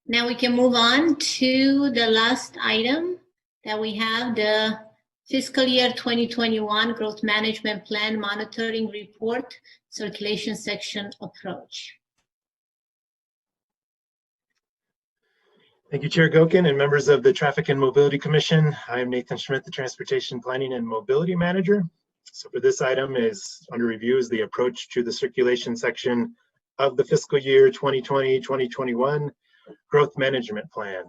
Now we can move on to the last item that we have, the fiscal year 2021 Growth Management Plan Monitoring Report Circulation Section Approach. Thank you, Chair Gokin and members of the Traffic and Mobility Commission. I am Nathan Schmidt, the Transportation Planning and Mobility Manager. So for this item is under review is the approach to the circulation section of the fiscal year 2020-2021 Growth Management Plan.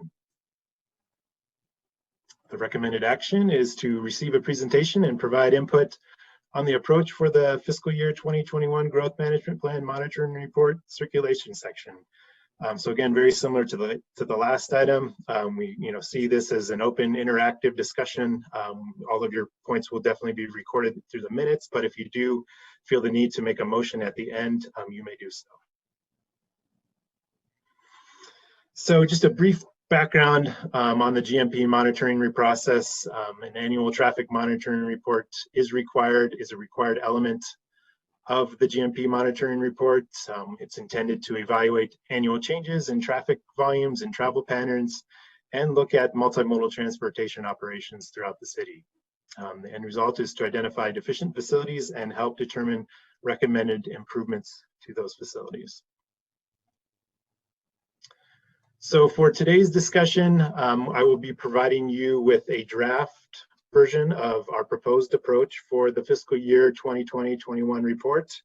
The recommended action is to receive a presentation and provide input on the approach for the fiscal year 2021 Growth Management Plan Monitoring Report Circulation section. So again, very similar to the last item. We see this as an open, interactive discussion. All of your points will definitely be recorded through the minutes, but if you do feel the need to make a motion at the end, you may do so. So just a brief background on the GMP monitoring process. An annual traffic monitoring report is a required element of the GMP monitoring report. It's intended to evaluate annual changes in traffic volumes and travel patterns and look at multimodal transportation operations throughout the city. The end result is to identify deficient facilities and help determine recommended improvements to those facilities. So for today's discussion, I will be providing you with a draft version of our proposed approach for the fiscal year 2020-21 report.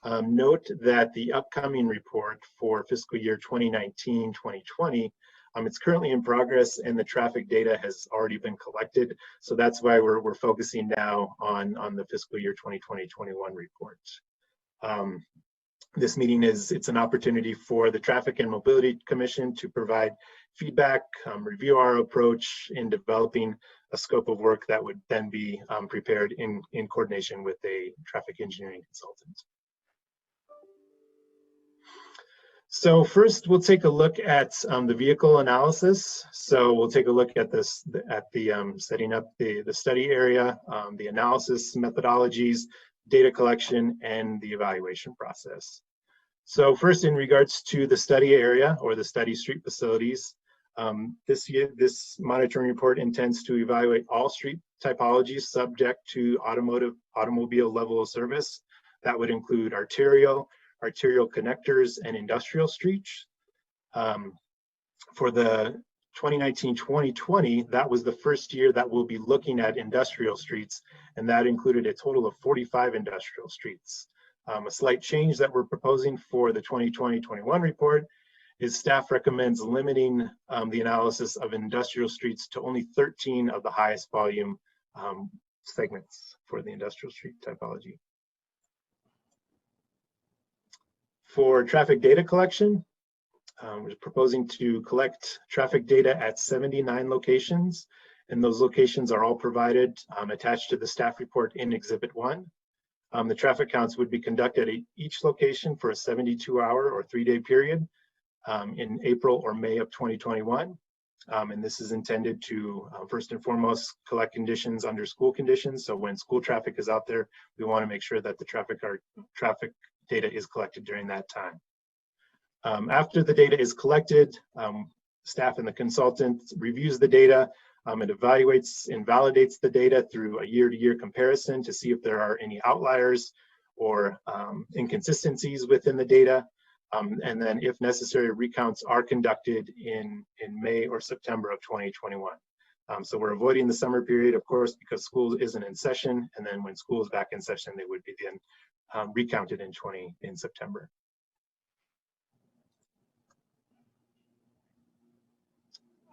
Note that the upcoming report for fiscal year 2019-2020, it's currently in progress and the traffic data has already been collected. So that's why we're focusing now on the fiscal year 2020-21 report. This meeting it's an opportunity for the Traffic and Mobility Commission to provide feedback, review our approach in developing a scope of work that would then be prepared in coordination with a traffic engineering consultant. So first, we'll take a look at the vehicle analysis. So we'll take a look at setting up the study area, the analysis methodologies, data collection, and the evaluation process. So first, in regards to the study area or the study street facilities, this monitoring report intends to evaluate all street typologies subject to automobile level of service. That would include arterial connectors, and industrial streets. For the 2019-2020, that was the first year that we'll be looking at industrial streets, and that included a total of 45 industrial streets. A slight change that we're proposing for the 2020-21 report is staff recommends limiting the analysis of industrial streets to only 13 of the highest volume segments for the industrial street typology. For traffic data collection, we're proposing to collect traffic data at 79 locations, and those locations are all provided attached to the staff report in Exhibit 1. The traffic counts would be conducted at each location for a 72-hour or 3-day period in April or May of 2021. And this is intended to, first and foremost, collect conditions under school conditions. So when school traffic is out there, we want to make sure that the traffic data is collected during that time. After the data is collected, staff and the consultant reviews the data. It evaluates and validates the data through a year-to-year comparison to see if there are any outliers or inconsistencies within the data. And then if necessary, recounts are conducted in May or September of 2021. So we're avoiding the summer period, of course, because school isn't in session. And then when school is back in session, they would be then recounted in September.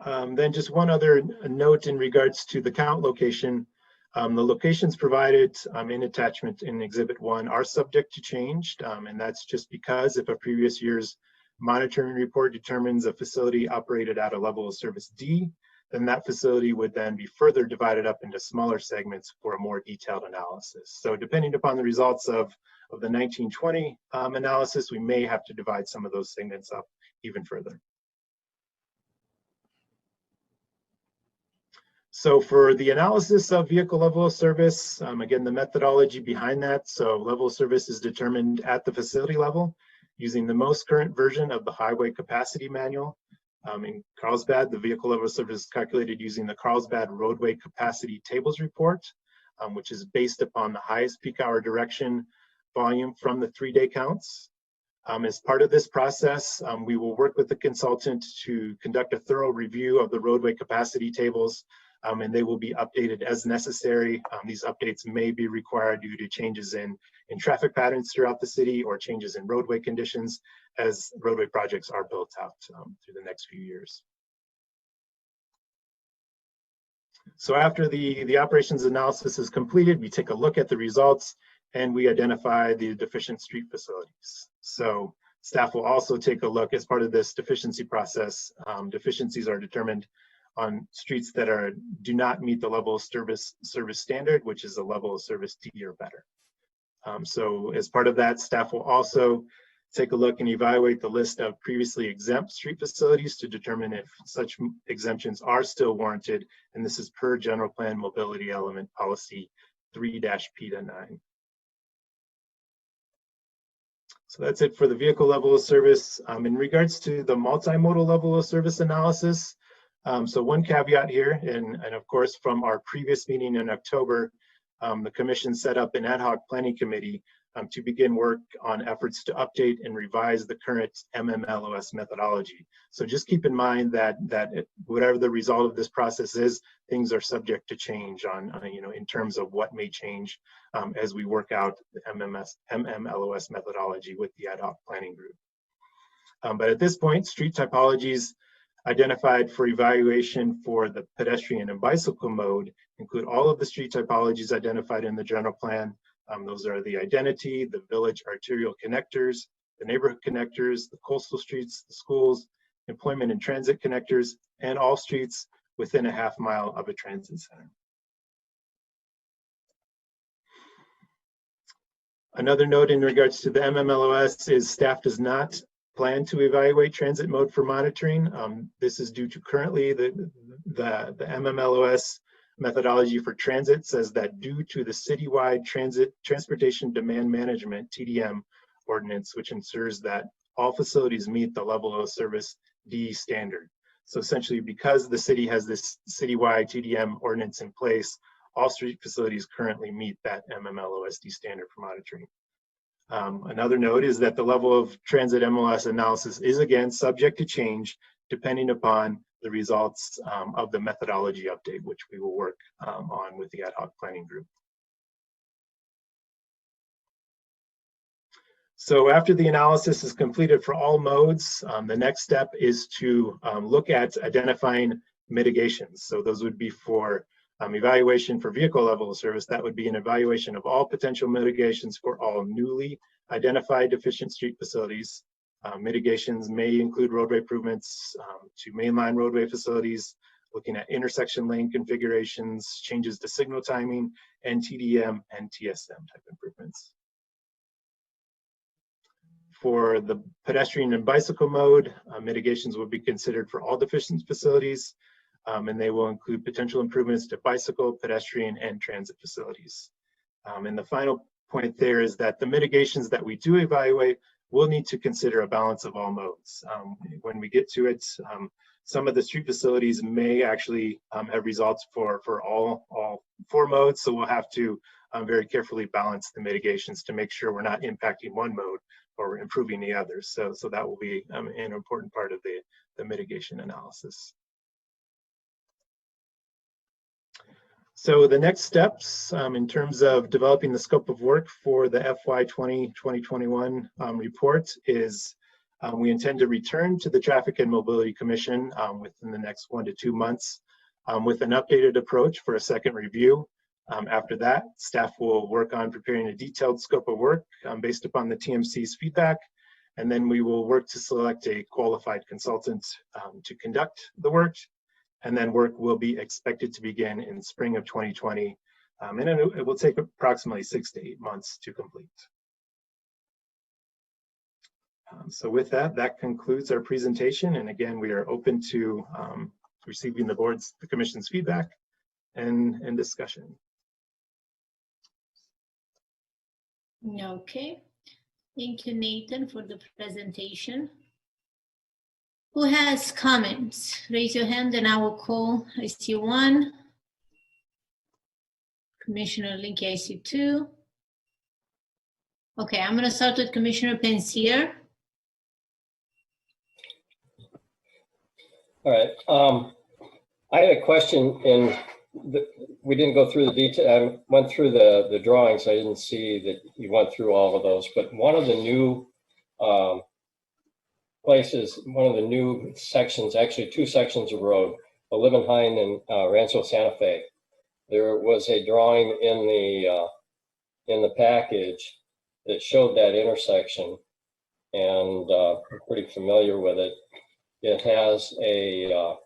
Then just one other note in regards to the count location. The locations provided in attachment in Exhibit 1 are subject to change, and that's just because if a previous year's monitoring report determines a facility operated at a level of service D, then that facility would then be further divided up into smaller segments for a more detailed analysis. So depending upon the results of the 1920 analysis, we may have to divide some of those segments up even further. So for the analysis of vehicle level of service, again, the methodology behind that, so level of service is determined at the facility level using the most current version of the highway capacity manual. In Carlsbad, the vehicle level service is calculated using the Carlsbad roadway capacity tables report, which is based upon the highest peak hour direction volume from the 3-day counts. As part of this process, we will work with the consultant to conduct a thorough review of the roadway capacity tables, and they will be updated as necessary. These updates may be required due to changes in traffic patterns throughout the city or changes in roadway conditions as roadway projects are built out through the next few years. So after the operations analysis is completed, we take a look at the results and we identify the deficient street facilities. So staff will also take a look as part of this deficiency process. Deficiencies are determined on streets that do not meet the level of service standard, which is a level of service D or better. So as part of that, staff will also take a look and evaluate the list of previously exempt street facilities to determine if such exemptions are still warranted. And this is per General Plan Mobility Element Policy 3-P-9. So that's it for the vehicle level of service. In regards to the multimodal level of service analysis, so one caveat here, and of course from our previous meeting in October, the Commission set up an ad hoc planning committee to begin work on efforts to update and revise the current MMLOS methodology. So just keep in mind that whatever the result of this process is, things are subject to change in terms of what may change as we work out the MMLOS methodology with the ad hoc planning group. But at this point, street typologies identified for evaluation for the pedestrian and bicycle mode include all of the street typologies identified in the general plan. Those are the identity, the village arterial connectors, the neighborhood connectors, the coastal streets, the schools, employment and transit connectors, and all streets within a half mile of a transit center. Another note in regards to the MMLOS is staff does not plan to evaluate transit mode for monitoring. This is due to currently the MMLOS methodology for transit says that due to the citywide transportation demand management TDM ordinance, which ensures that all facilities meet the level of service D standard. So essentially, because the city has this citywide TDM ordinance in place, all street facilities currently meet that MMLOSD standard for monitoring. Another note is that the level of transit MLS analysis is again subject to change depending upon the results of the methodology update, which we will work on with the ad hoc planning group. So after the analysis is completed for all modes, the next step is to look at identifying mitigations. So those would be for evaluation for vehicle level of service. That would be an evaluation of all potential mitigations for all newly identified deficient street facilities. Mitigations may include roadway improvements to mainline roadway facilities, looking at intersection lane configurations, changes to signal timing, and TDM and TSM type improvements. For the pedestrian and bicycle mode, mitigations will be considered for all deficient facilities, and they will include potential improvements to bicycle, pedestrian, and transit facilities. And the final point there is that the mitigations that we do evaluate will need to consider a balance of all modes. When we get to it, some of the street facilities may actually have results for all 4 modes, so we'll have to very carefully balance the mitigations to make sure we're not impacting one mode or improving the others. So that will be an important part of the mitigation analysis. So the next steps in terms of developing the scope of work for the FY 2021 report is we intend to return to the Traffic and Mobility Commission within the next 1 to 2 months with an updated approach for a second review. After that, staff will work on preparing a detailed scope of work based upon the TMC's feedback, and then we will work to select a qualified consultant to conduct the work. And then work will be expected to begin in spring of 2020, and it will take approximately 6 to 8 months to complete. So with that, that concludes our presentation. And again, we are open to receiving the Commission's feedback and discussion. Okay, thank you, Nathan, for the presentation. Who has comments? Raise your hand and I will call. I see one. Commissioner Linky, I see two. Okay, I'm going to start with Commissioner Pensier. All right. I had a question, and we didn't go through the detail. I went through the drawings. I didn't see that you went through all of those, but one of the new places, one of the new sections, actually two sections of road, Olivenhain and Rancho Santa Fe. There was a drawing in the package that showed that intersection, and I'm pretty familiar with it. It has a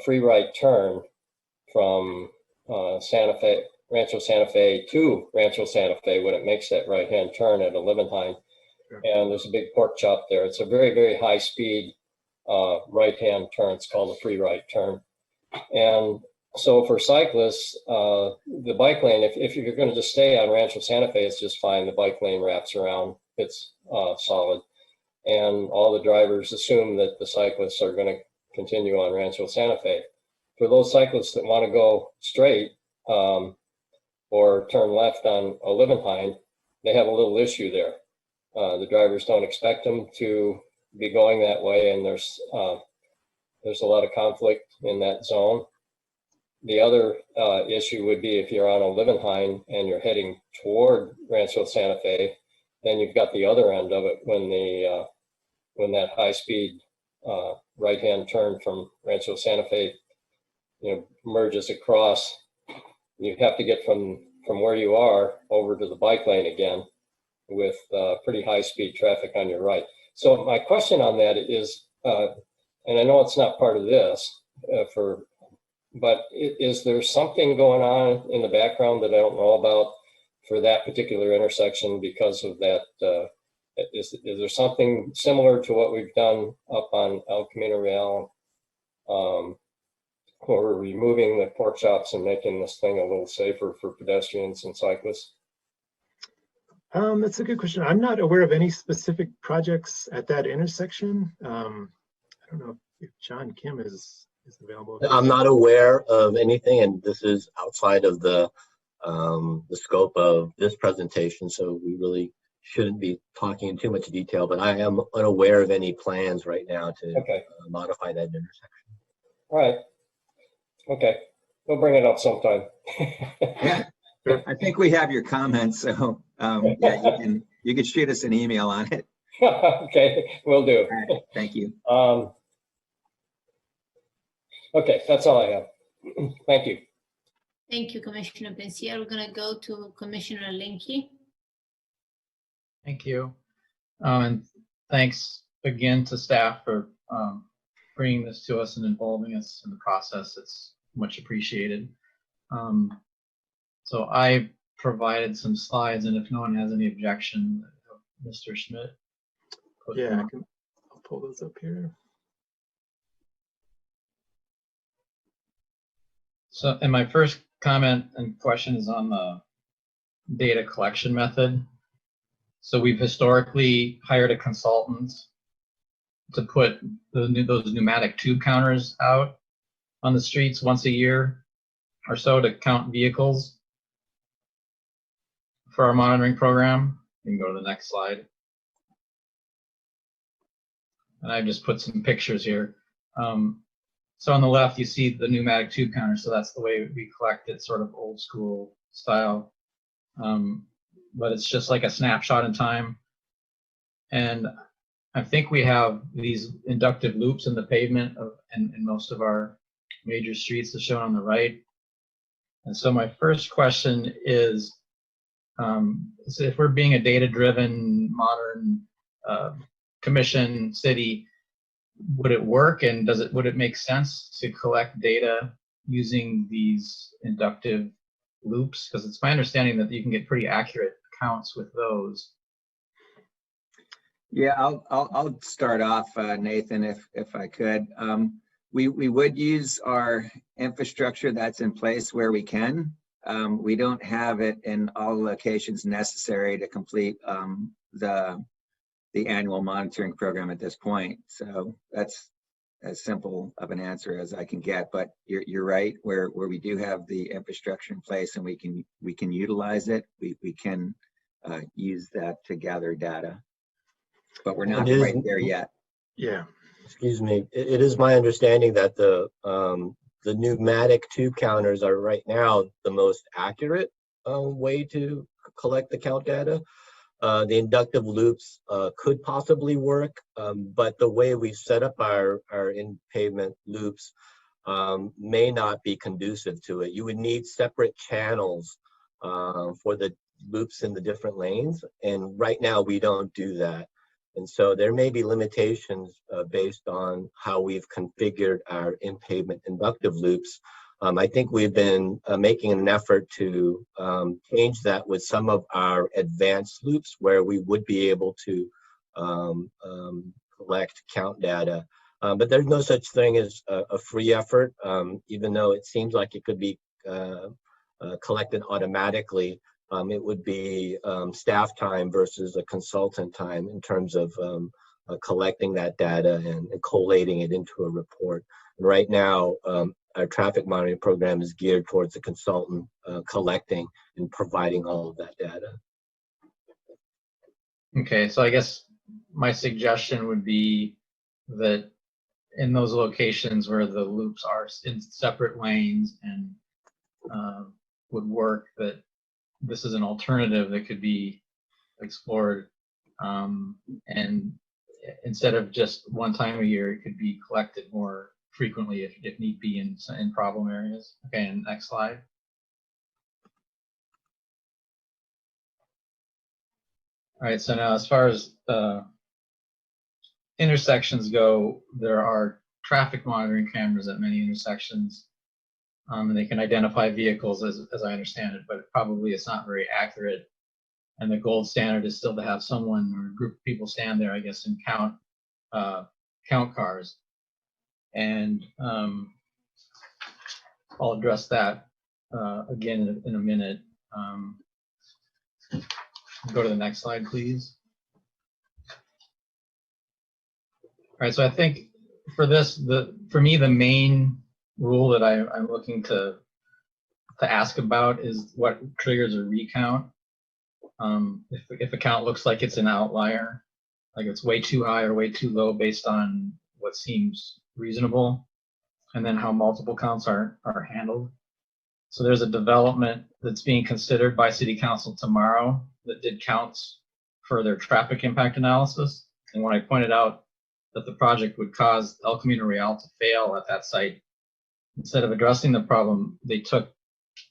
free right turn from Santa Fe, Rancho Santa Fe to Rancho Santa Fe when it makes that right-hand turn at Olivenhain. And there's a big pork chop there. It's a very, very high speed right-hand turn. It's called a free right turn. And so for cyclists, the bike lane, if you're going to just stay on Rancho Santa Fe, it's just fine. The bike lane wraps around. It's solid. And all the drivers assume that the cyclists are going to continue on Rancho Santa Fe. For those cyclists that want to go straight or turn left on Olivenhain, they have a little issue there. The drivers don't expect them to be going that way, and there's a lot of conflict in that zone. The other issue would be if you're on Olivenhain and you're heading toward Rancho Santa Fe, then you've got the other end of it when that high-speed right-hand turn from Rancho Santa Fe, merges across. You have to get from where you are over to the bike lane again, with pretty high-speed traffic on your right. So my question on that is, and I know it's not part of this, but is there something going on in the background that I don't know about for that particular intersection because of that? Is there something similar to what we've done up on El Camino Real, where we're removing the pork chops and making this thing a little safer for pedestrians and cyclists? That's a good question. I'm not aware of any specific projects at that intersection. I don't know if John Kim is available. I'm not aware of anything, and this is outside of the scope of this presentation, so we really shouldn't be talking in too much detail, but I am unaware of any plans right now to modify that intersection. All right. Okay. We'll bring it up sometime. Yeah. I think we have your comments, so yeah, you can shoot us an email on it. Okay, will do. All right, thank you. Okay, that's all I have. Thank you. Thank you, Commissioner Pensier. We're going to go to Commissioner Linky. Thank you. And thanks again to staff for bringing this to us and involving us in the process. It's much appreciated. So I provided some slides, and if no one has any objection, Mr. Schmidt. Yeah, I'll pull those up here. So, and my first comment and question is on the data collection method. So we've historically hired a consultant to put those pneumatic tube counters out on the streets once a year or so to count vehicles for our monitoring program. You can go to the next slide. And I just put some pictures here. So on the left, you see the pneumatic tube counter. So that's the way we collect it, sort of old school style. But it's just like a snapshot in time. And I think we have these inductive loops in the pavement in most of our major streets, as shown on the right. And so my first question is if we're being a data-driven, modern commission city, would it work, and would it make sense to collect data using these inductive loops? Because it's my understanding that you can get pretty accurate counts with those. Yeah, I'll start off, Nathan, if I could. We would use our infrastructure that's in place where we can. We don't have it in all locations necessary to complete the annual monitoring program at this point. So that's as simple of an answer as I can get, but you're right, where we do have the infrastructure in place and we can utilize it, we can use that to gather data, but we're not right there yet. Yeah. Excuse me. It is my understanding that the pneumatic tube counters are right now the most accurate way to collect the count data. The inductive loops could possibly work, but the way we set up our in-pavement loops may not be conducive to it. You would need separate channels for the loops in the different lanes, and right now we don't do that. And so there may be limitations based on how we've configured our in-pavement inductive loops. I think we've been making an effort to change that with some of our advanced loops where we would be able to collect count data. But there's no such thing as a free effort, even though it seems like it could be collected automatically. It would be staff time versus a consultant time in terms of collecting that data and collating it into a report. And right now, our traffic monitoring program is geared towards the consultant collecting and providing all of that data. Okay, so I guess my suggestion would be that in those locations where the loops are in separate lanes and would work, that this is an alternative that could be explored, and instead of just one time a year, it could be collected more frequently if need be in problem areas. Okay, and next slide. All right, so now as far as intersections go, there are traffic monitoring cameras at many intersections, and they can identify vehicles as I understand it, but probably it's not very accurate. And the gold standard is still to have someone or a group of people stand there, I guess, and count cars. And I'll address that again in a minute. Go to the next slide, please. All right, so I think for this, for me, the main rule that I'm looking to ask about is what triggers a recount. If a count looks like it's an outlier, like it's way too high or way too low based on what seems reasonable, and then how multiple counts are handled. So there's a development that's being considered by City Council tomorrow that did counts for their traffic impact analysis. And when I pointed out that the project would cause El Camino Real to fail at that site, instead of addressing the problem, they took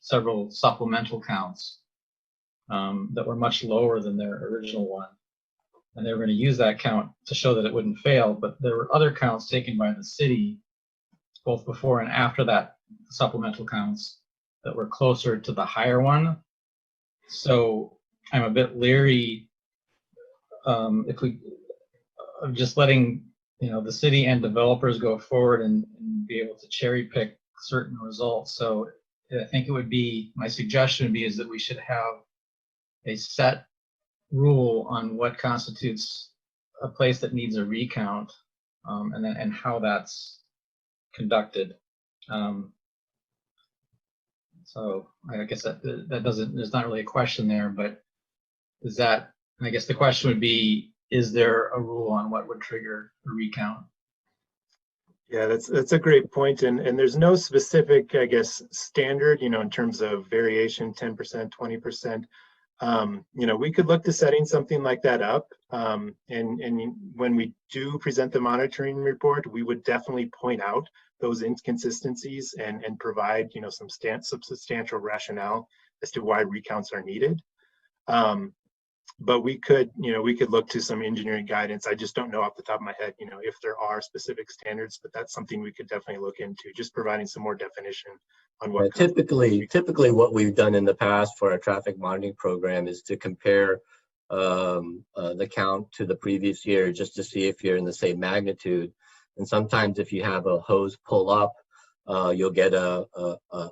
several supplemental counts that were much lower than their original one. And they were going to use that count to show that it wouldn't fail, but there were other counts taken by the city, both before and after that supplemental counts, that were closer to the higher one. So I'm a bit leery if we just letting the city and developers go forward and be able to cherry pick certain results. So I think it would be, my suggestion would be is that we should have a set rule on what constitutes a place that needs a recount, and how that's conducted. So I guess that doesn't, there's not really a question there, but is that, I guess the question would be, is there a rule on what would trigger a recount? Yeah, that's a great point. And there's no specific, I guess, standard, in terms of variation, 10%, 20%. We could look to setting something like that up. And when we do present the monitoring report, we would definitely point out those inconsistencies and provide, some substantial rationale as to why recounts are needed. But we could look to some engineering guidance. I just don't know off the top of my head, if there are specific standards, but that's something we could definitely look into, just providing some more definition on what. Typically what we've done in the past for our traffic monitoring program is to compare the count to the previous year, just to see if you're in the same magnitude. And sometimes if you have a hose pull up, you'll get a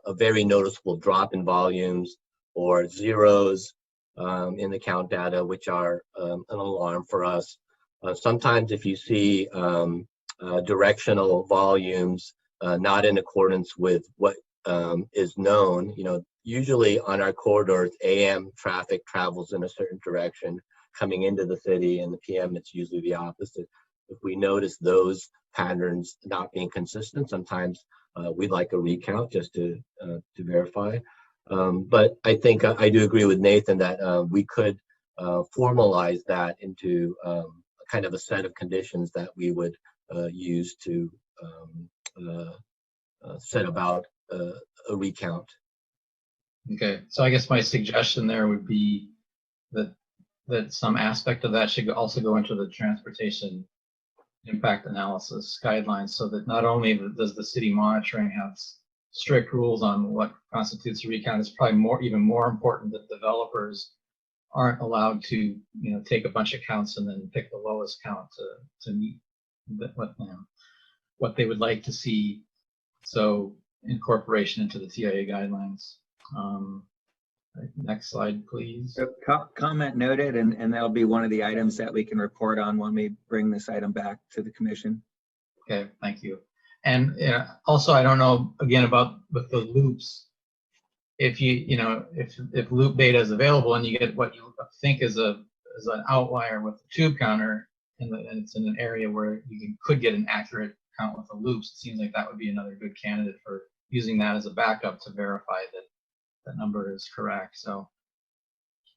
very noticeable drop in volumes or zeros in the count data, which are an alarm for us. Sometimes if you see directional volumes, not in accordance with what is known. Usually on our corridors, AM traffic travels in a certain direction coming into the city, and the PM it's usually the opposite. If we notice those patterns not being consistent, sometimes we'd like a recount just to verify. But I think I do agree with Nathan that we could formalize that into kind of a set of conditions that we would use to set about a recount. Okay, so I guess my suggestion there would be that some aspect of that should also go into the transportation impact analysis guidelines, so that not only does the city monitoring have strict rules on what constitutes a recount, it's probably even more important that developers aren't allowed to take a bunch of counts and then pick the lowest count to meet what they would like to see. So incorporation into the TIA guidelines. Next slide, please. So comment noted, and that'll be one of the items that we can report on when we bring this item back to the commission. Okay, thank you. And also, I don't know again about with the loops. If if loop data is available and you get what you think is an outlier with the tube counter, and it's in an area where you could get an accurate count with the loops, it seems like that would be another good candidate for using that as a backup to verify that that number is correct. So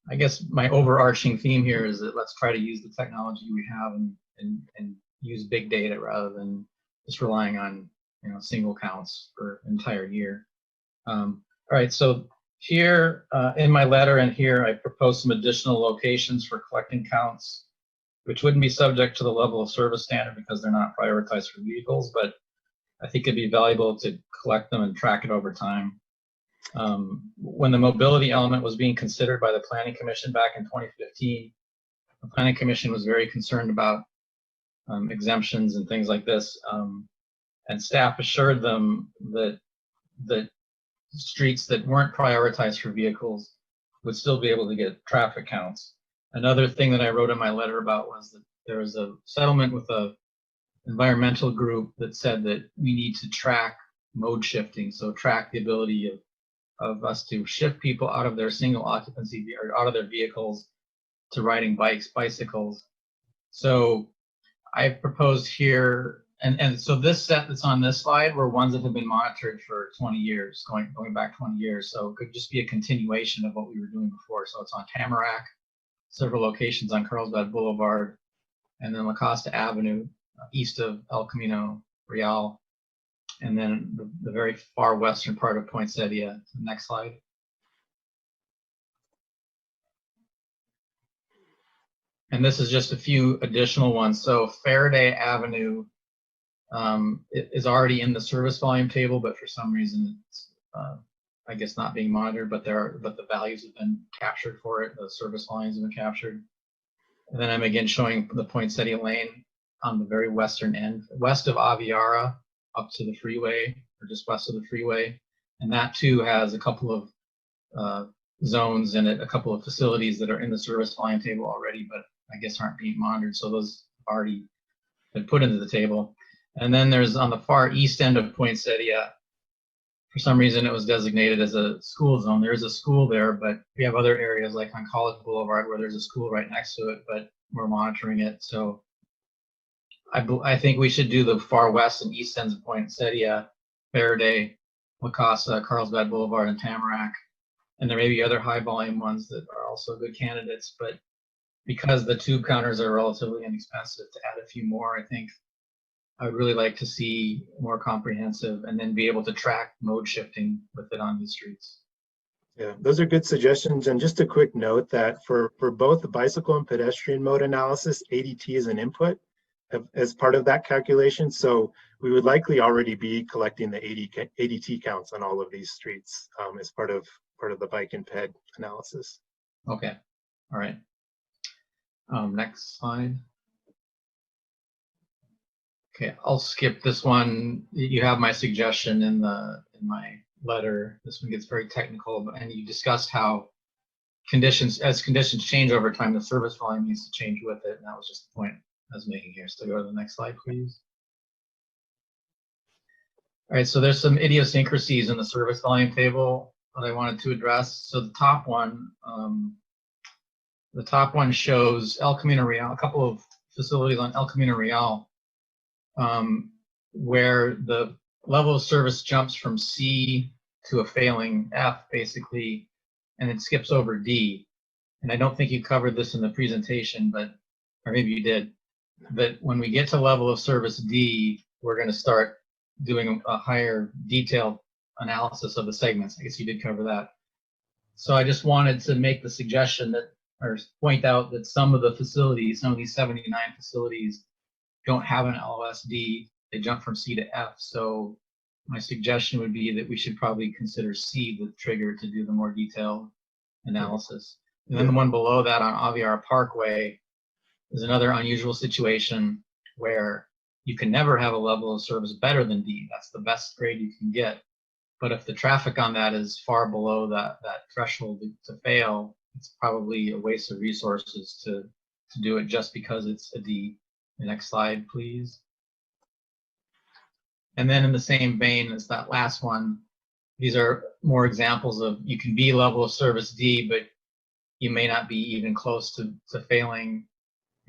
I guess my overarching theme here is that let's try to use the technology we have and use big data rather than just relying on single counts for an entire year. All right, so here in my letter and here I propose some additional locations for collecting counts, which wouldn't be subject to the level of service standard because they're not prioritized for vehicles, but I think it'd be valuable to collect them and track it over time. When the mobility element was being considered by the Planning Commission back in 2015, the Planning Commission was very concerned about exemptions and things like this, and staff assured them that streets that weren't prioritized for vehicles would still be able to get traffic counts. Another thing that I wrote in my letter about was that there was a settlement with a environmental group that said that we need to track mode shifting, so track the ability of us to shift people out of their single occupancy or out of their vehicles to riding bikes, bicycles. So I've proposed here, and so this set that's on this slide were ones that have been monitored for 20 years, going back 20 years. So it could just be a continuation of what we were doing before. So it's on Tamarack, several locations on Carlsbad Boulevard, and then La Costa Avenue, east of El Camino Real, and then the very far western part of Poinsettia. Next slide. And this is just a few additional ones. So Faraday Avenue is already in the service volume table, but for some reason it's, I guess, not being monitored, but the values have been captured for it. The service volumes have been captured. And then I'm again showing the Poinsettia Lane on the very western end, west of Aviara, up to the freeway, or just west of the freeway. And that too has a couple of zones in it, a couple of facilities that are in the service volume table already, but I guess aren't being monitored. So those have already been put into the table. And then there's on the far east end of Poinsettia, for some reason it was designated as a school zone. There is a school there, but we have other areas like on College Boulevard where there's a school right next to it, but we're monitoring it. So I think we should do the far west and east ends of Poinsettia, Faraday, La Casa, Carlsbad Boulevard, and Tamarack. And there may be other high volume ones that are also good candidates, but because the tube counters are relatively inexpensive, to add a few more, I think I would really like to see more comprehensive and then be able to track mode shifting with it on these streets. Yeah, those are good suggestions. And just a quick note that for both the bicycle and pedestrian mode analysis, ADT is an input as part of that calculation. So we would likely already be collecting the ADT counts on all of these streets as part of the bike and ped analysis. Okay, all right. Next slide. Okay, I'll skip this one. You have my suggestion in my letter. This one gets very technical, and you discussed how as conditions change over time, the service volume needs to change with it, and that was just the point I was making here. So go to the next slide, please. All right, so there's some idiosyncrasies in the service volume table that I wanted to address. So the top one shows El Camino Real, a couple of facilities on El Camino Real, where the level of service jumps from C to a failing F, basically, and it skips over D. And I don't think you covered this in the presentation, but, or maybe you did, but when we get to level of service D, we're going to start doing a higher detailed analysis of the segments. I guess you did cover that. So I just wanted to make the suggestion that, or point out that some of the facilities, some of these 79 facilities don't have an LOSD. They jump from C to F. So my suggestion would be that we should probably consider C the trigger to do the more detailed analysis. And then the one below that on Aviara Parkway is another unusual situation where you can never have a level of service better than D. That's the best grade you can get. But if the traffic on that is far below that threshold to fail, it's probably a waste of resources to do it just because it's a D. The next slide, please. And then in the same vein as that last one, these are more examples of you can be level of service D, but you may not be even close to failing,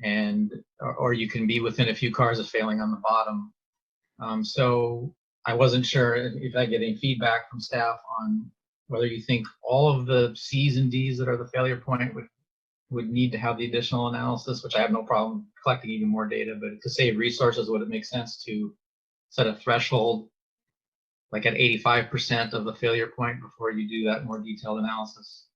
and or you can be within a few cars of failing on the bottom. So I wasn't sure if I get any feedback from staff on whether you think all of the C's and D's that are the failure point would need to have the additional analysis, which I have no problem collecting even more data, but to save resources, would it make sense to set a threshold like at 85% of the failure point before you do that more detailed analysis?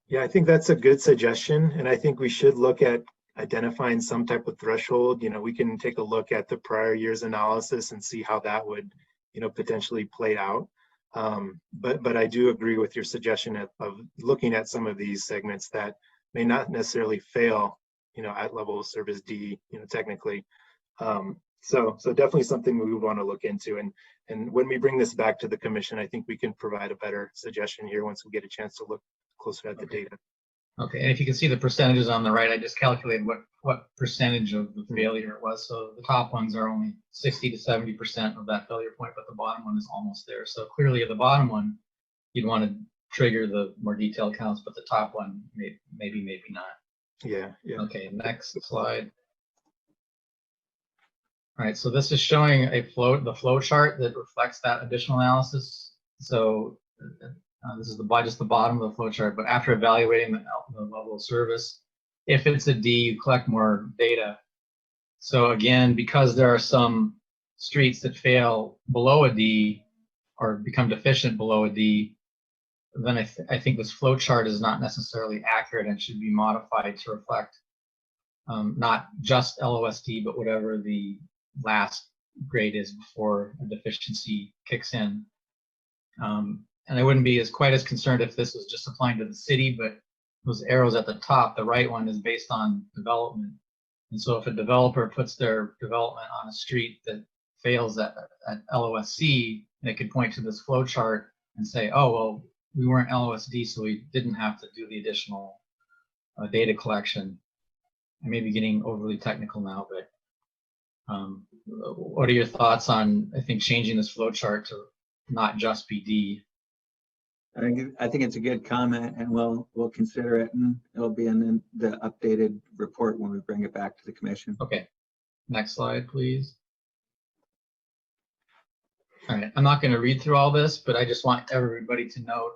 Yeah, I think that's a good suggestion. And I think we should look at identifying some type of threshold. You know, we can take a look at the prior year's analysis and see how that would, you know, potentially play out. But I do agree with your suggestion of looking at some of these segments that may not necessarily fail, you know, at level of service D, you know, technically. So definitely something we would want to look into. And when we bring this back to the commission, I think we can provide a better suggestion here once we get a chance to look closer at the data. Okay, and if you can see the percentages on the right, I just calculated what percentage of the failure it was. So the top ones are only 60 to 70% of that failure point, but the bottom one is almost there. So clearly at the bottom one, you'd want to trigger the more detailed counts, but the top one, maybe not. Yeah. Okay, next slide. All right, so this is showing the flow chart that reflects that additional analysis. So this is just the bottom of the flow chart, but after evaluating the level of service, if it's a D, you collect more data. So again, because there are some streets that fail below a D or become deficient below a D, then I think this flow chart is not necessarily accurate and should be modified to reflect not just LOSD, but whatever the last grade is before a deficiency kicks in. And I wouldn't be quite as concerned if this was just applying to the city, but those arrows at the top, the right one is based on development. And so if a developer puts their development on a street that fails at LOSC, they could point to this flow chart and say, oh, well, we weren't LOSD, so we didn't have to do the additional data collection. I may be getting overly technical now, but what are your thoughts on, I think, changing this flow chart to not just be D? I think it's a good comment, and we'll consider it, and it'll be in the updated report when we bring it back to the commission. Okay, next slide, please. All right, I'm not going to read through all this, but I just want everybody to note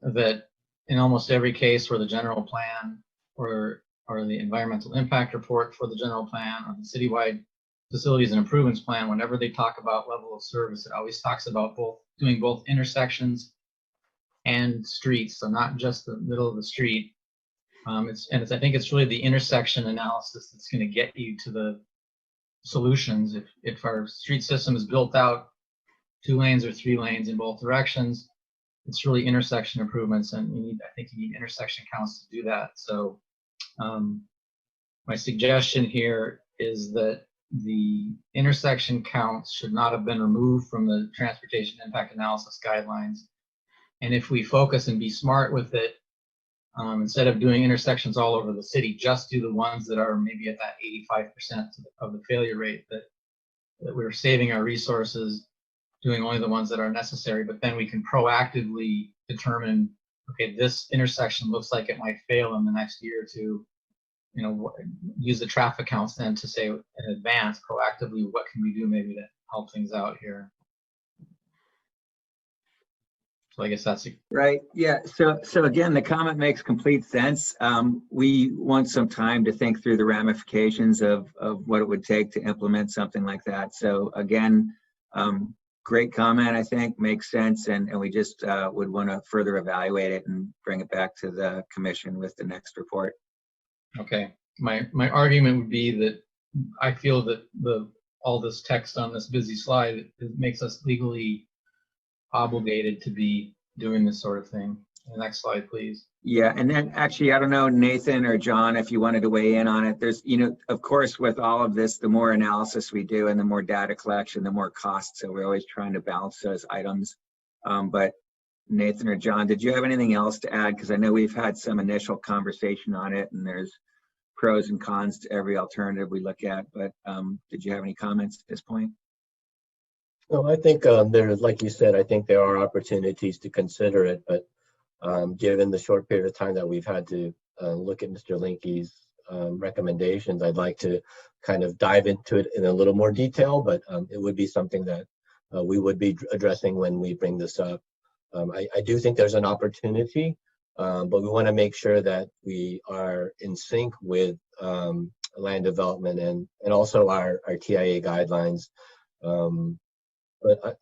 that in almost every case where the general plan or the environmental impact report for the general plan or the citywide facilities and improvements plan, whenever they talk about level of service, it always talks about doing both intersections and streets, so not just the middle of the street. I think it's really the intersection analysis that's going to get you to the solutions. If our street system is built out 2 lanes or 3 lanes in both directions, it's really intersection improvements, and I think you need intersection counts to do that. So my suggestion here is that the intersection counts should not have been removed from the transportation impact analysis guidelines. And if we focus and be smart with it, instead of doing intersections all over the city, just do the ones that are maybe at that 85% of the failure rate that that we're saving our resources, doing only the ones that are necessary, but then we can proactively determine, okay, this intersection looks like it might fail in the next year or two. You know, use the traffic counts then to say in advance, proactively, what can we do maybe to help things out here? So I guess that's right. Yeah. So again, the comment makes complete sense. We want some time to think through the ramifications of what it would take to implement something like that. So again, great comment, I think, makes sense. And we just would want to further evaluate it and bring it back to the commission with the next report. okay. My argument would be that I feel that all this text on this busy slide, it makes us legally obligated to be doing this sort of thing. The next slide, please. Yeah, and then actually, I don't know, Nathan or John, if you wanted to weigh in on it. There's, of course, with all of this, the more analysis we do and the more data collection, the more cost. So we're always trying to balance those items. But Nathan or John, did you have anything else to add? Because I know we've had some initial conversation on it, and there's pros and cons to every alternative we look at. But did you have any comments at this point? No, I think there's, like you said, I think there are opportunities to consider it, but given the short period of time that we've had to look at Mr. Linke's recommendations, I'd like to kind of dive into it in a little more detail, but it would be something that we would be addressing when we bring this up. I do think there's an opportunity, but we want to make sure that we are in sync with land development and also our TIA guidelines. But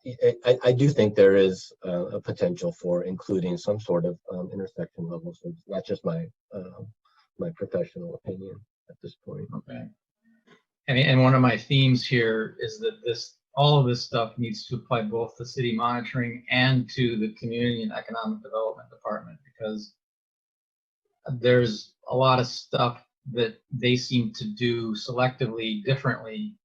I do think there is a potential for including some sort of intersection level. So that's just my my professional opinion at this point. Okay. And one of my themes here is that all of this stuff needs to apply both to city monitoring and to the community and economic development department, because there's a lot of stuff that they seem to do selectively differently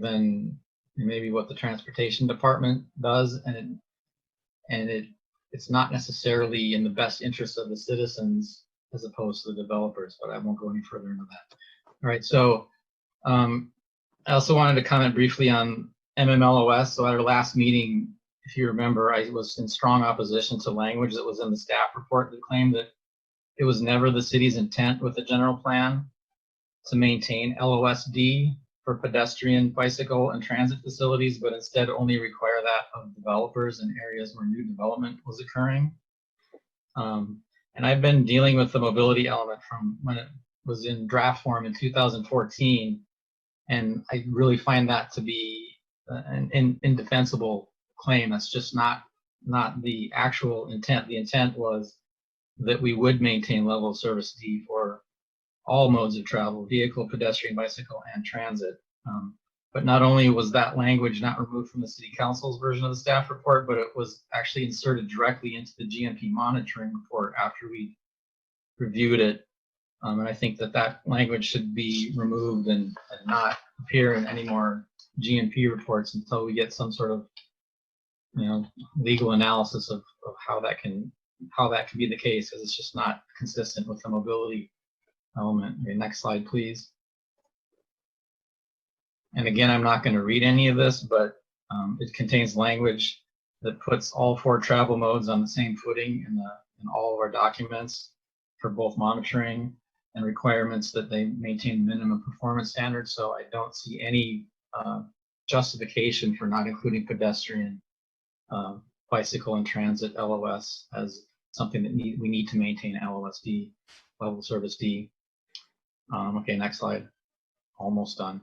than maybe what the transportation department does, and it's not necessarily in the best interest of the citizens as opposed to the developers, but I won't go any further into that. All right, so I also wanted to comment briefly on MMLOS. So at our last meeting, if you remember, I was in strong opposition to language that was in the staff report that claimed that it was never the city's intent with the general plan to maintain LOSD for pedestrian, bicycle, and transit facilities, but instead only require that of developers in areas where new development was occurring. And I've been dealing with the mobility element from when it was in draft form in 2014, and I really find that to be an indefensible claim. That's just not the actual intent. The intent was that we would maintain level of service D for all modes of travel: vehicle, pedestrian, bicycle, and transit. But not only was that language not removed from the city council's version of the staff report, but it was actually inserted directly into the GMP monitoring report after we reviewed it. And I think that language should be removed and not appear in any more GMP reports until we get some sort of legal analysis of how that can be the case, because it's just not consistent with the mobility element. Okay, next slide, please. And again, I'm not going to read any of this, but it contains language that puts all 4 travel modes on the same footing in all of our documents for both monitoring and requirements that they maintain minimum performance standards. So I don't see any justification for not including pedestrian, bicycle, and transit LOS as something that we need to maintain LOSD, level service D. Okay, next slide. Almost done.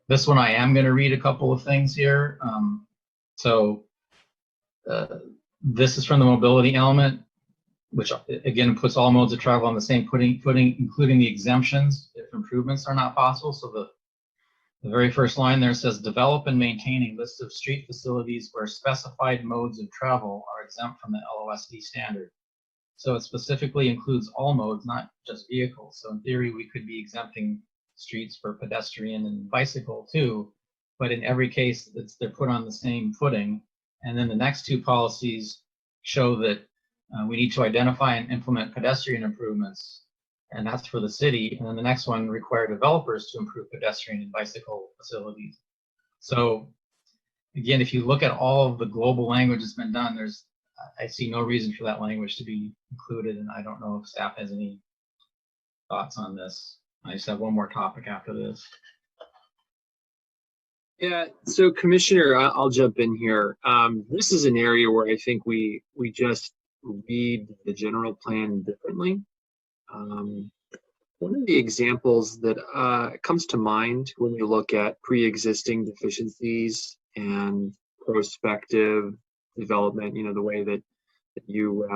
This one I am going to read a couple of things here. This is from the mobility element, which again puts all modes of travel on the same footing, including the exemptions if improvements are not possible. So the very first line there says, develop and maintain a list of street facilities where specified modes of travel are exempt from the LOSD standard. So it specifically includes all modes, not just vehicles. So in theory, we could be exempting streets for pedestrian and bicycle too, but in every case they're put on the same footing. And then the next 2 policies show that we need to identify and implement pedestrian improvements and that's for the city. And then the next one, require developers to improve pedestrian and bicycle facilities. So again, if you look at all of the global language that's been done, I see no reason for that language to be included, and I don't know if staff has any thoughts on this. I just have one more topic after this. Yeah, so Commissioner, I'll jump in here. This is an area where I think we just read the general plan differently. One of the examples that comes to mind when we look at pre-existing deficiencies and prospective development, the way that you've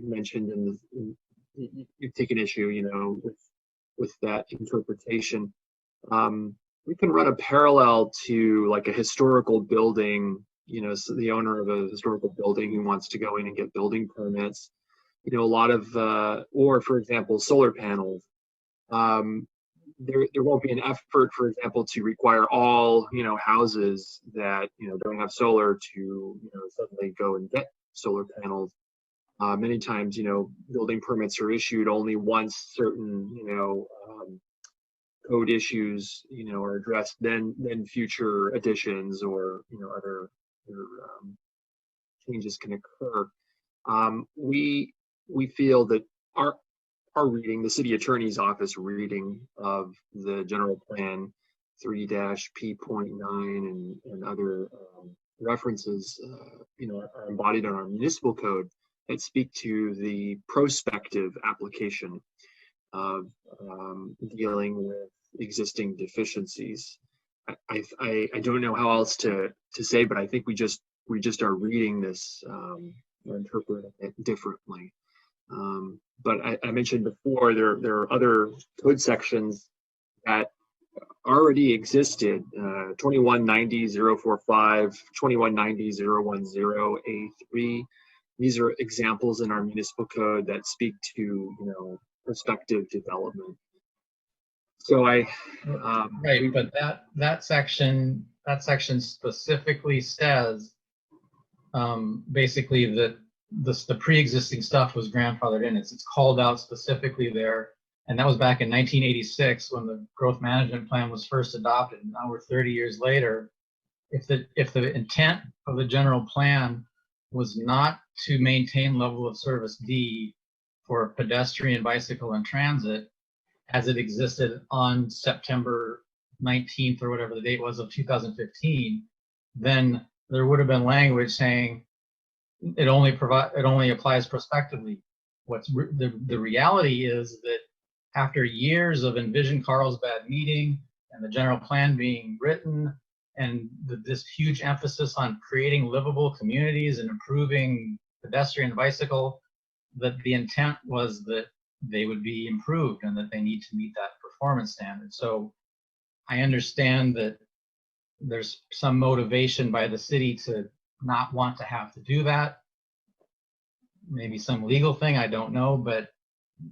mentioned and you've taken issue, with that interpretation. We can run a parallel to like a historical building, so the owner of a historical building who wants to go in and get building permits, a lot of, or for example, solar panels. There won't be an effort, for example, to require all, houses that, don't have solar to, suddenly go and get solar panels. Many times, building permits are issued only once certain, code issues, are addressed, then future additions or, other changes can occur. We feel that our reading, the city attorney's office reading of the general plan 3-P.9 and other references, are embodied in our municipal code that speak to the prospective application of dealing with existing deficiencies. I don't know how else to say, but I think we just are reading this or interpreting it differently. But I mentioned before there are other code sections that already existed, 2190-045, 2190-010A3. These are examples in our municipal code that speak to, prospective development. So right, but that section specifically says basically that the pre-existing stuff was grandfathered in. It's called out specifically there, and that was back in 1986 when the growth management plan was first adopted. And now we're 30 years later. If the intent of the general plan was not to maintain level of service D for pedestrian, bicycle, and transit as it existed on September 19th or whatever the date was of 2015, then there would have been language saying it only applies prospectively. The reality is that after years of Envision Carlsbad meeting and the general plan being written and this huge emphasis on creating livable communities and improving pedestrian and bicycle, that the intent was that they would be improved and that they need to meet that performance standard. So I understand that there's some motivation by the city to not want to have to do that. Maybe some legal thing, I don't know, but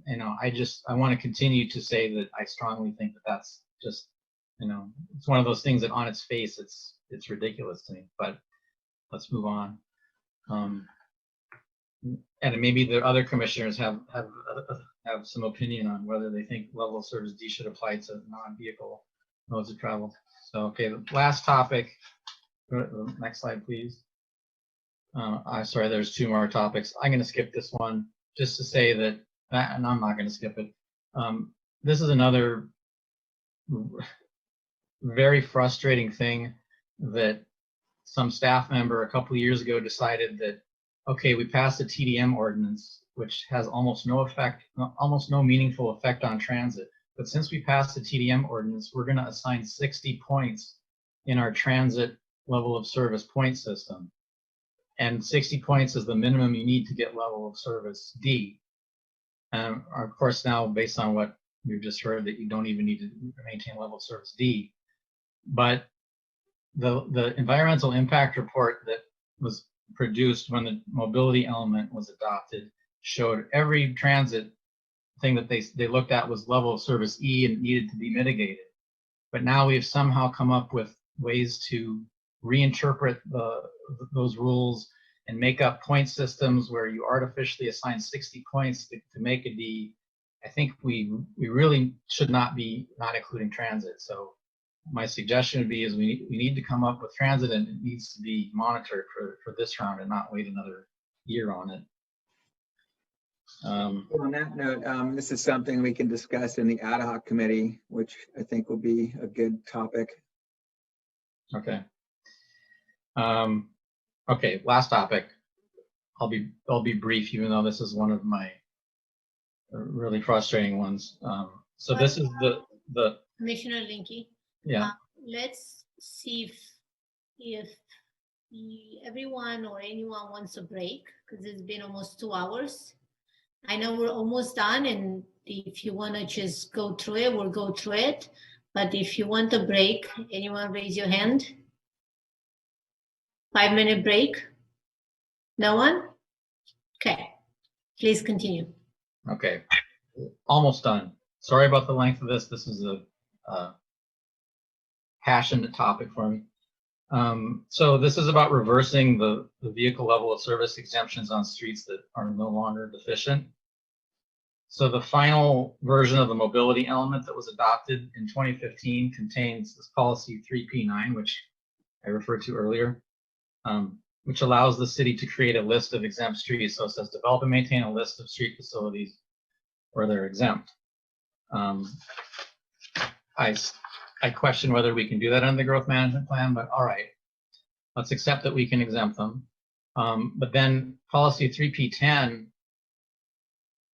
I want to continue to say that I strongly think that that's just, it's one of those things that on its face, it's ridiculous to me, but let's move on. And maybe the other commissioners have some opinion on whether they think level of service D should apply to non-vehicle modes of travel. So, okay, the last topic, next slide, please. I'm sorry, there's two more topics. I'm going to skip this one just to say that, and I'm not going to skip it. This is another very frustrating thing that some staff member a couple of years ago decided that, okay, we passed a TDM ordinance, which has almost no meaningful effect on transit. But since we passed the TDM ordinance, we're going to assign 60 points in our transit level of service point system. And 60 points is the minimum you need to get level of service D. And of course, now based on what we've just heard, that you don't even need to maintain level of service D. But the environmental impact report that was produced when the mobility element was adopted showed every transit thing that they looked at was level of service E and needed to be mitigated. But now we've somehow come up with ways to reinterpret those rules and make up point systems where you artificially assign 60 points to make a D, I think we really should not be not including transit. So my suggestion would be is we need to come up with transit, and it needs to be monitored for this round and not wait another year on it. On that note, this is something we can discuss in the ad hoc committee, which I think will be a good topic. Okay. Okay, last topic. I'll be brief, even though this is one of my really frustrating ones. So this is the Commissioner Linky. yeah. Let's see if everyone or anyone wants a break, because it's been almost 2 hours. I know we're almost done, and if you want to just go through it, we'll go through it. But if you want a break, anyone raise your hand? 5-minute break? No one? Okay, please continue. Okay, almost done. Sorry about the length of this. This is a passionate topic for me. So this is about reversing the vehicle level of service exemptions on streets that are no longer deficient. So the final version of the mobility element that was adopted in 2015 contains this policy 3P9, which I referred to earlier, which allows the city to create a list of exempt streets. So it says develop and maintain a list of street facilities where they're exempt. I question whether we can do that under the growth management plan, but all right, let's accept that we can exempt them. But then policy 3P10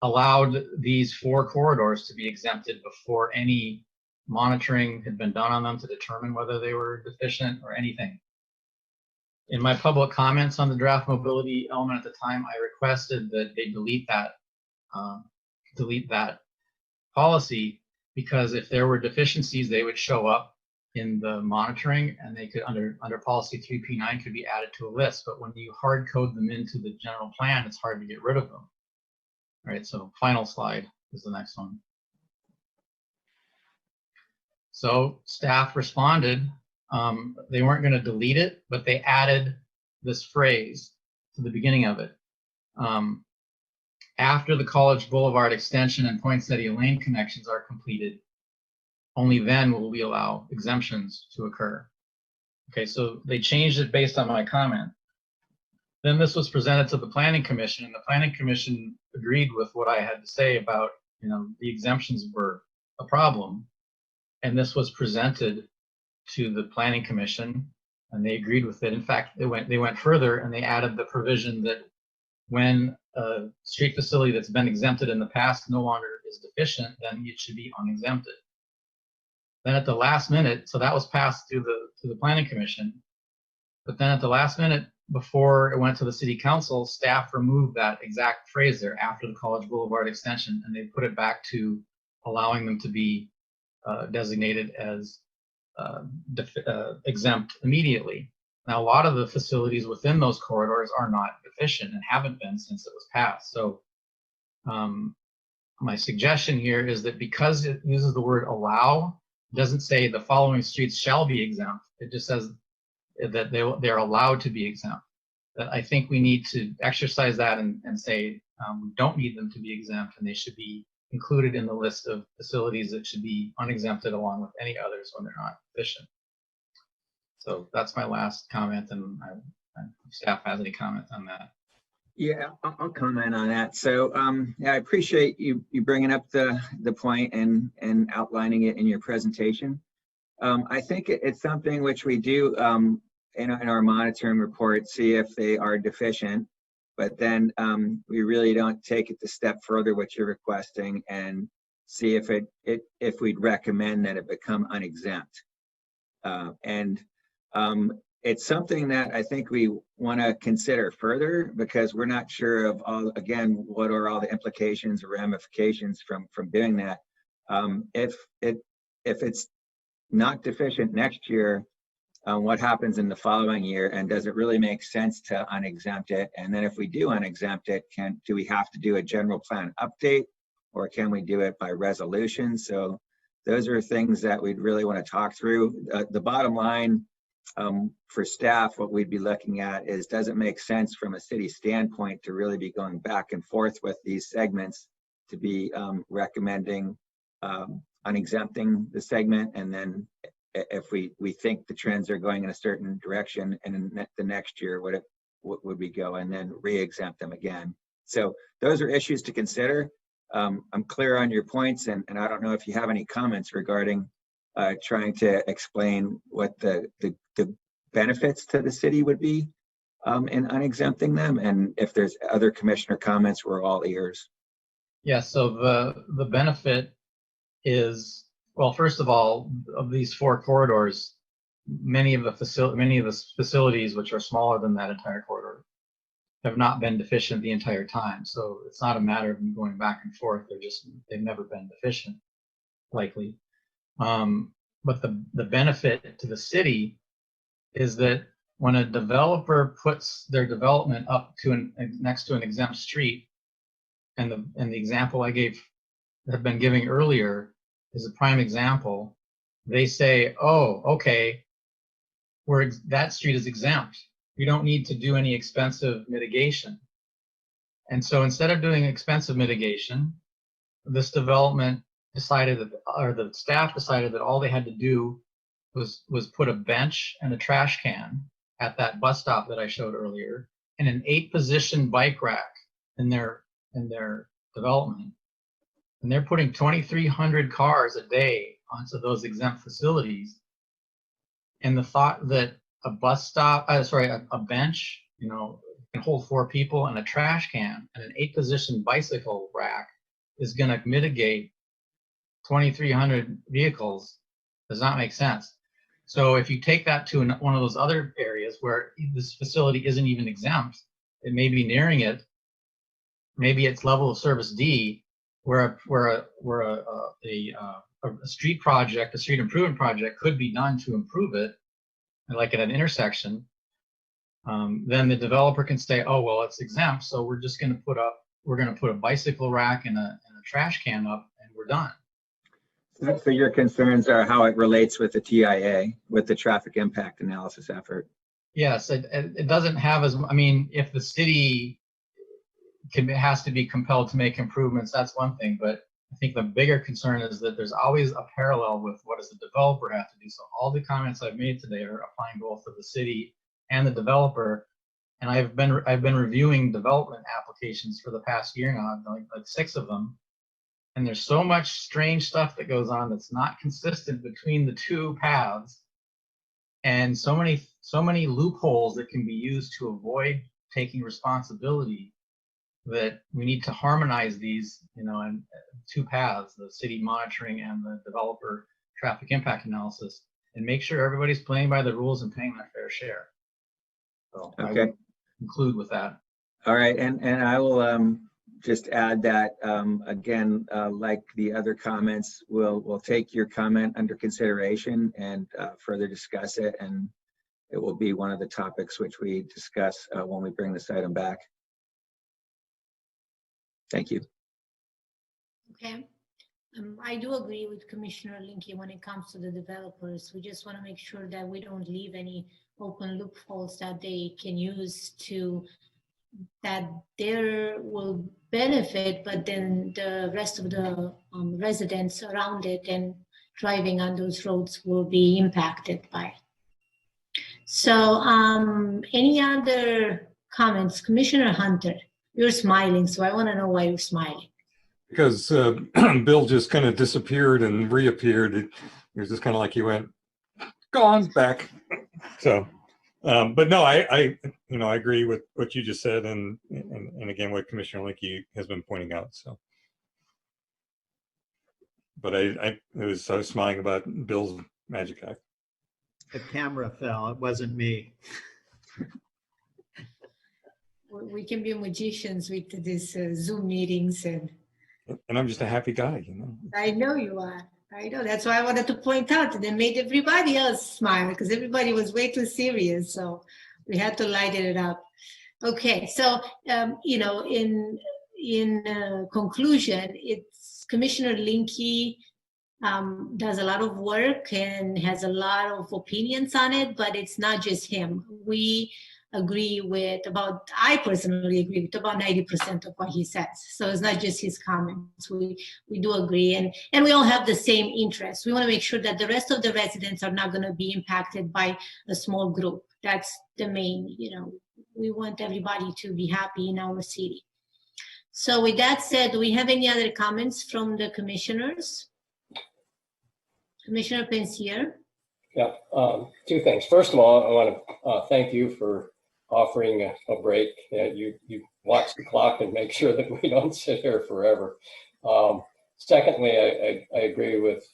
allowed these 4 corridors to be exempted before any monitoring had been done on them to determine whether they were deficient or anything. In my public comments on the draft mobility element at the time, I requested that they delete that policy, because if there were deficiencies, they would show up in the monitoring, and they could under policy 3P9 could be added to a list. But when you hard code them into the general plan, it's hard to get rid of them. All right, so final slide is the next one. So staff responded. They weren't going to delete it, but they added this phrase to the beginning of it. After the College Boulevard extension and Poinsettia Lane connections are completed, only then will we allow exemptions to occur. Okay, so they changed it based on my comment. Then this was presented to the Planning Commission, and the Planning Commission agreed with what I had to say about, the exemptions were a problem. And this was presented to the Planning Commission, and they agreed with it. In fact, they went further, and they added the provision that when a street facility that's been exempted in the past no longer is deficient, then it should be unexempted. Then at the last minute, so that was passed through the Planning Commission, but then at the last minute, before it went to the City Council, staff removed that exact phrase there after the College Boulevard extension, and they put it back to allowing them to be designated as exempt immediately. Now, a lot of the facilities within those corridors are not deficient and haven't been since it was passed. So my suggestion here is that because it uses the word allow, it doesn't say the following streets shall be exempt. It just says that they're allowed to be exempt. That I think we need to exercise that and say we don't need them to be exempt, and they should be included in the list of facilities that should be unexempted along with any others when they're not deficient. So that's my last comment, and if staff has any comments on that. Yeah, I'll comment on that. So yeah, I appreciate you bringing up the point and outlining it in your presentation. I think it's something which we do in our monitoring report, see if they are deficient, but then we really don't take it the step further, what you're requesting, and see if we'd recommend that it become unexempt. It's something that I think we want to consider further, because we're not sure of what are all the implications or ramifications from doing that. If it's not deficient next year, what happens in the following year, and does it really make sense to unexempt it? And then if we do unexempt it, do we have to do a general plan update, or can we do it by resolution? So those are things that we'd really want to talk through. The bottom line for staff, what we'd be looking at is, does it make sense from a city standpoint to really be going back and forth with these segments to be recommending unexempting the segment, and then if we think the trends are going in a certain direction, and in the next year, what would we go and then re-exempt them again? So those are issues to consider. I'm clear on your points, and I don't know if you have any comments regarding trying to explain what the benefits to the city would be in unexempting them, and if there's other commissioner comments, we're all ears. Yeah, so the benefit is, well, first of all, of these 4 corridors, many of the facilities which are smaller than that entire corridor have not been deficient the entire time. So it's not a matter of them going back and forth. They've never been deficient, likely. But the benefit to the city is that when a developer puts their development up to next to an exempt street, and the example I have been giving earlier is a prime example. They say, oh, okay, that street is exempt. We don't need to do any expensive mitigation. And so instead of doing expensive mitigation, this development decided that, or the staff decided that all they had to do was put a bench and a trash can at that bus stop that I showed earlier, and an 8-position bike rack in their development. And they're putting 2,300 cars a day onto those exempt facilities. And the thought that a bus stop, a bench, can hold 4 people, and a trash can and an 8-position bicycle rack is going to mitigate 2,300 vehicles does not make sense. So if you take that to one of those other areas where this facility isn't even exempt, it may be nearing it. Maybe it's level of service D, where a street project, a street improvement project could be done to improve it, like at an intersection. Then the developer can say, oh, well, it's exempt, so we're just going to put a bicycle rack and a trash can up, and we're done. So your concerns are how it relates with the TIA, with the traffic impact analysis effort. Yes, it doesn't have if the city has to be compelled to make improvements, that's one thing, but I think the bigger concern is that there's always a parallel with what does the developer have to do. So all the comments I've made today are applying both to the city and the developer. And I've been reviewing development applications for the past year now, like 6 of them. And there's so much strange stuff that goes on that's not consistent between the 2 paths, and so many loopholes that can be used to avoid taking responsibility, that we need to harmonize these, and 2 paths, the city monitoring and the developer traffic impact analysis, and make sure everybody's playing by the rules and paying their fair share. So okay. I will conclude with that. All right, and I will just add that again, like the other comments, we'll take your comment under consideration and further discuss it, and it will be one of the topics which we discuss when we bring this item back. Thank you. Okay. I do agree with Commissioner Linke when it comes to the developers. We just want to make sure that we don't leave any open loopholes that they can use that there will benefit, but then the rest of the residents around it and driving on those roads will be impacted by it. So any other comments? Commissioner Hunter, you're smiling, so I want to know why you're smiling. Because Bill just kind of disappeared and reappeared. It was just kind of like he went, gone, back. So, but no, I agree with what you just said, and again what Commissioner Linke has been pointing out. So, but I was smiling about Bill's magic eye. The camera fell. It wasn't me. We can be magicians with these Zoom meetings, and I'm just a happy guy, I know you are. I know. That's why I wanted to point out, and it made everybody else smile because everybody was way too serious. So we had to lighten it up. Okay. So, in conclusion, it's Commissioner Linke does a lot of work and has a lot of opinions on it, but it's not just him. We agree with I personally agree with about 90% of what he says. So it's not just his comments. We do agree, and we all have the same interests. We want to make sure that the rest of the residents are not going to be impacted by a small group. That's the main, we want everybody to be happy in our city. So with that said, do we have any other comments from the commissioners? Commissioner Pensier? Yeah, two things. First of all, I want to thank you for offering a break. You watch the clock and make sure that we don't sit here forever. Secondly, I agree with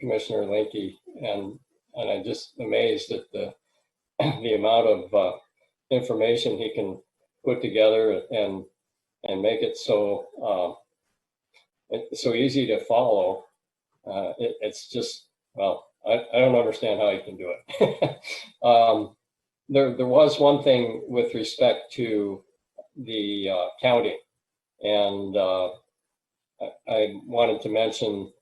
Commissioner Linke, and I'm just amazed at the amount of information he can put together and make it so easy to follow. It's just, well, I don't understand how he can do it. There was one thing with respect to the counting, and I wanted to mention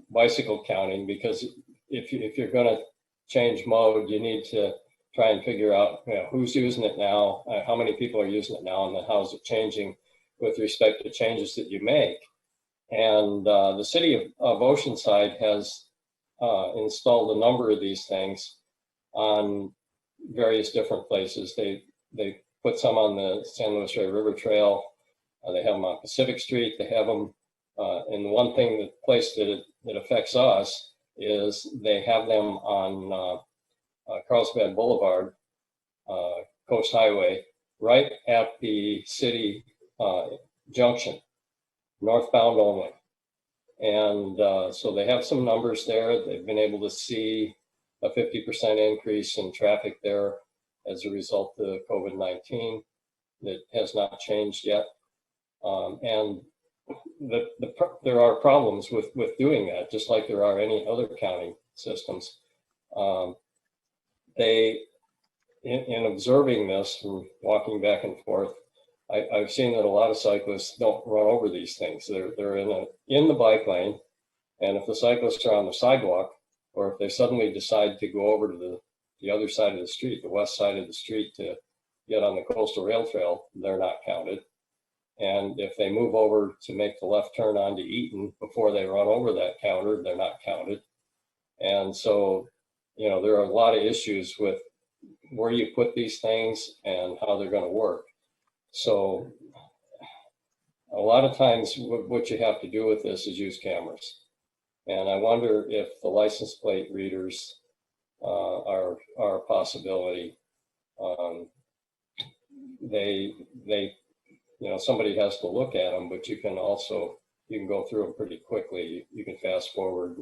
bicycle counting, because if you're going to change mode, you need to try and figure out who's using it now, how many people are using it now, and then how is it changing with respect to changes that you make. And the city of Oceanside has installed a number of these things on various different places. They put some on the San Luis River Trail. They have them on Pacific Street. They have them, and the one thing, the place that affects us is they have them on Carlsbad Boulevard, Coast Highway, right at the city junction, northbound only. And so they have some numbers there. They've been able to see a 50% increase in traffic there as a result of COVID-19. That has not changed yet. And there are problems with doing that, just like there are any other counting systems. In observing this and walking back and forth, I've seen that a lot of cyclists don't run over these things. They're in the bike lane, and if the cyclists are on the sidewalk, or if they suddenly decide to go over to the other side of the street, the west side of the street, to get on the coastal rail trail, they're not counted. And if they move over to make the left turn onto Eaton before they run over that counter, they're not counted. And so, there are a lot of issues with where you put these things and how they're going to work. So a lot of times what you have to do with this is use cameras. And I wonder if the license plate readers are a possibility. Somebody has to look at them, but you can go through them pretty quickly. You can fast forward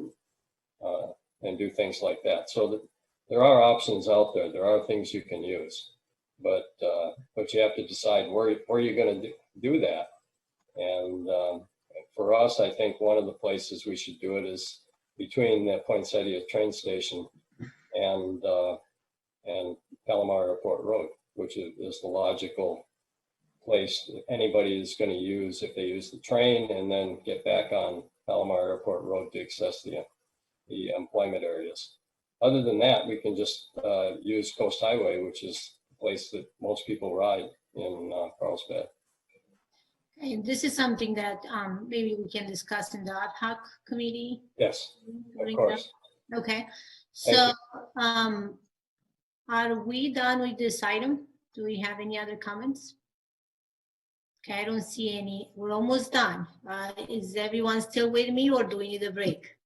and do things like that. So there are options out there. There are things you can use, but you have to decide where you're going to do that. And for us, I think one of the places we should do it is between the Poinsettia train station and Palomar Airport Road, which is the logical place that anybody is going to use if they use the train and then get back on Palomar Airport Road to access the employment areas. Other than that, we can just use Coast Highway, which is the place that most people ride in Carlsbad. And this is something that maybe we can discuss in the ad hoc committee. Yes, of course. Okay. So are we done with this item? Do we have any other comments? Okay, I don't see any. We're almost done. Is everyone still with me, or do we need a break?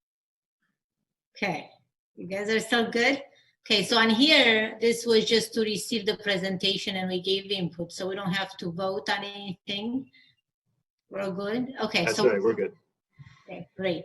Okay, you guys are still good? Okay, so on here, this was just to receive the presentation and we gave the input, so we don't have to vote on anything. We're all good? Okay. That's right, we're good. Okay, great.